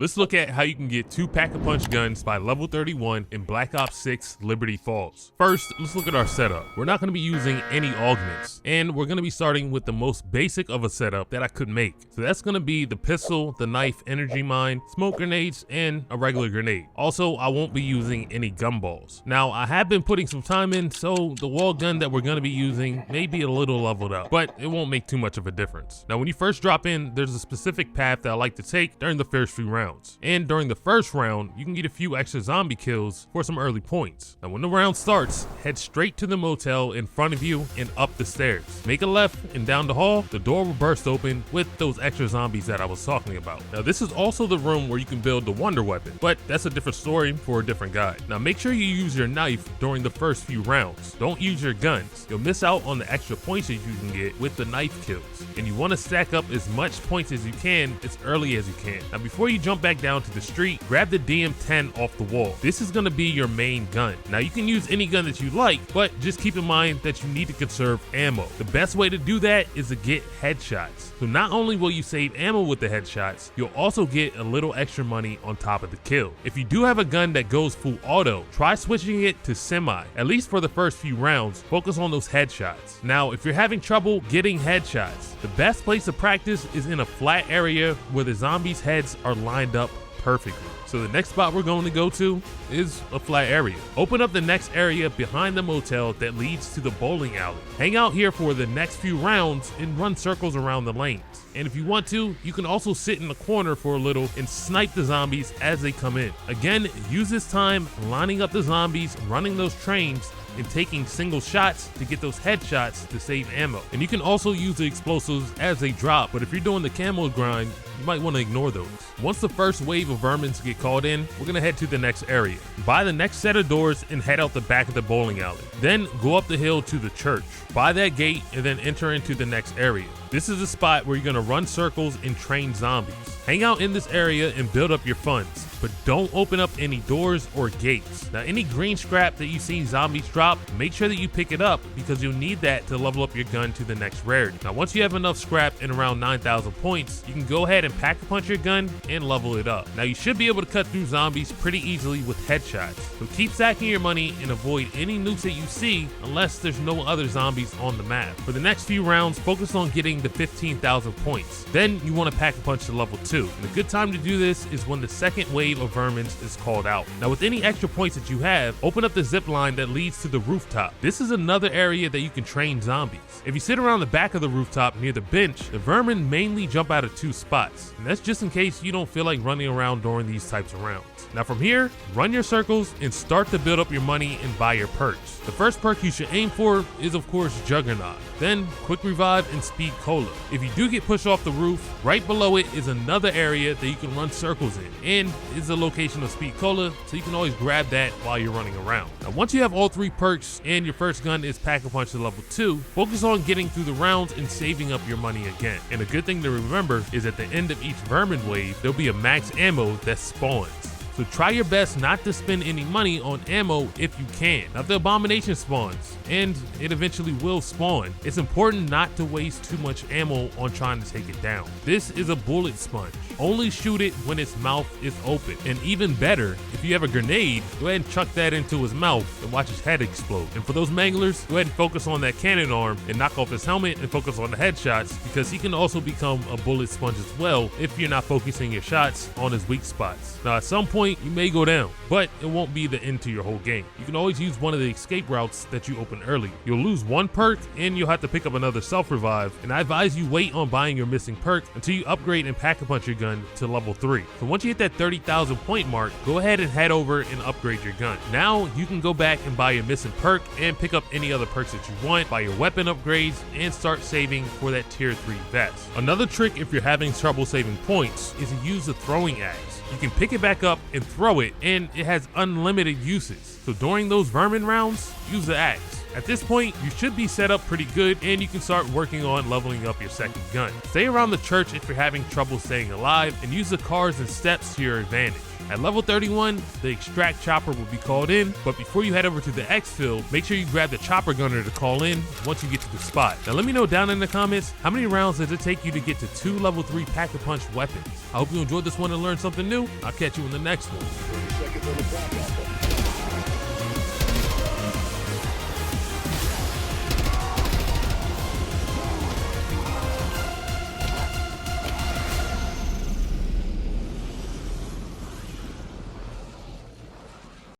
Let's look at how you can get 2 pack-a-punch guns by level 31 in Black Ops 6 Liberty Falls. First, let's look at our setup. We're not going to be using any augments, and we're going to be starting with the most basic of a setup that I could make. So that's going to be the pistol, the knife, energy mine, smoke grenades, and a regular grenade. Also, I won't be using any gumballs. Now, I have been putting some time in, so the wall gun that we're going to be using may be a little leveled up, but it won't make too much of a difference. Now, when you first drop in, there's a specific path that I like to take during the first few rounds. And during the first round, you can get a few extra zombie kills for some early points. Now when the round starts, head straight to the motel in front of you and up the stairs. Make a left and down the hall, the door will burst open with those extra zombies that I was talking about. Now this is also the room where you can build the wonder weapon, but that's a different story for a different guy. Now make sure you use your knife during the first few rounds. Don't use your guns. You'll miss out on the extra points that you can get with the knife kills. And you want to stack up as much points as you can as early as you can. Now before you jump back down to the street, grab the DM10 off the wall. This is going to be your main gun. Now you can use any gun that you like, but just keep in mind that you need to conserve ammo. The best way to do that is to get headshots. So not only will you save ammo with the headshots, you'll also get a little extra money on top of the kill. If you do have a gun that goes full auto, try switching it to semi. At least for the first few rounds, focus on those headshots. Now if you're having trouble getting headshots, the best place to practice is in a flat area where the zombies' heads are lined up perfectly. So the next spot we're going to go to is a flat area. Open up the next area behind the motel that leads to the bowling alley. Hang out here for the next few rounds and run circles around the lanes. And if you want to, you can also sit in the corner for a little and snipe the zombies as they come in. Again, use this time lining up the zombies, running those trains, and taking single shots to get those headshots to save ammo. And you can also use the explosives as they drop, but if you're doing the camo grind, you might want to ignore those. Once the first wave of vermins get called in, we're gonna head to the next area. Buy the next set of doors and head out the back of the bowling alley. Then go up the hill to the church. Buy that gate and then enter into the next area. This is a spot where you're gonna run circles and train zombies. Hang out in this area and build up your funds, but don't open up any doors or gates. Now any green scrap that you see zombies drop, make sure that you pick it up because you'll need that to level up your gun to the next rarity. Now once you have enough scrap and around 9,000 points, you can go ahead and pack-a-punch your gun and level it up. Now you should be able to cut through zombies pretty easily with headshots. So keep stacking your money and avoid any nukes that you see unless there's no other zombies on the map. For the next few rounds, focus on getting the 15,000 points. Then you want to pack-a-punch to level 2. And a good time to do this is when the second wave of vermins is called out. Now with any extra points that you have, open up the zip line that leads to the rooftop. This is another area that you can train zombies. If you sit around the back of the rooftop near the bench, the vermin mainly jump out of 2 spots. And that's just in case you don't feel like running around during these types of rounds. Now from here, run your circles and start to build up your money and buy your perks. The first perk you should aim for is of course Juggernaut, then Quick Revive and Speed Cola. If you do get pushed off the roof, right below it is another area that you can run circles in, and is the location of Speed Cola, so you can always grab that while you're running around. Now once you have all 3 perks and your first gun is Pack-a-Punch to level 2, focus on getting through the rounds and saving up your money again. And a good thing to remember is at the end of each vermin wave, there'll be a max ammo that spawns. So try your best not to spend any money on ammo if you can. Now if the abomination spawns, and it eventually will spawn, it's important not to waste too much ammo on trying to take it down. This is a bullet sponge. Only shoot it when its mouth is open. And even better, if you have a grenade, go ahead and chuck that into his mouth and watch his head explode. And for those manglers, go ahead and focus on that cannon arm and knock off his helmet and focus on the headshots, because he can also become a bullet sponge as well if you're not focusing your shots on his weak spots. Now at some point, you may go down, but it won't be the end to your whole game. You can always use one of the escape routes that you open early. You'll lose 1 perk and you'll have to pick up another self-revive, and I advise you wait on buying your missing perk until you upgrade and pack-a-punch your gun to level 3. So once you hit that 30,000 point mark, go ahead and head over and upgrade your gun. Now you can go back and buy your missing perk and pick up any other perks that you want, buy your weapon upgrades, and start saving for that tier 3 vest. Another trick if you're having trouble saving points is to use the throwing axe. You can pick it back up and throw it, and it has unlimited uses. So during those vermin rounds, use the axe. At this point, you should be set up pretty good and you can start working on leveling up your second gun. Stay around the church if you're having trouble staying alive and use the cars and steps to your advantage. At level 31, the extract chopper will be called in, but before you head over to the Exfil, make sure you grab the chopper gunner to call in once you get to the spot. Now let me know down in the comments, how many rounds does it take you to get to 2 level 3 pack-a-punch weapons? I hope you enjoyed this one and learned something new. I'll catch you in the next one.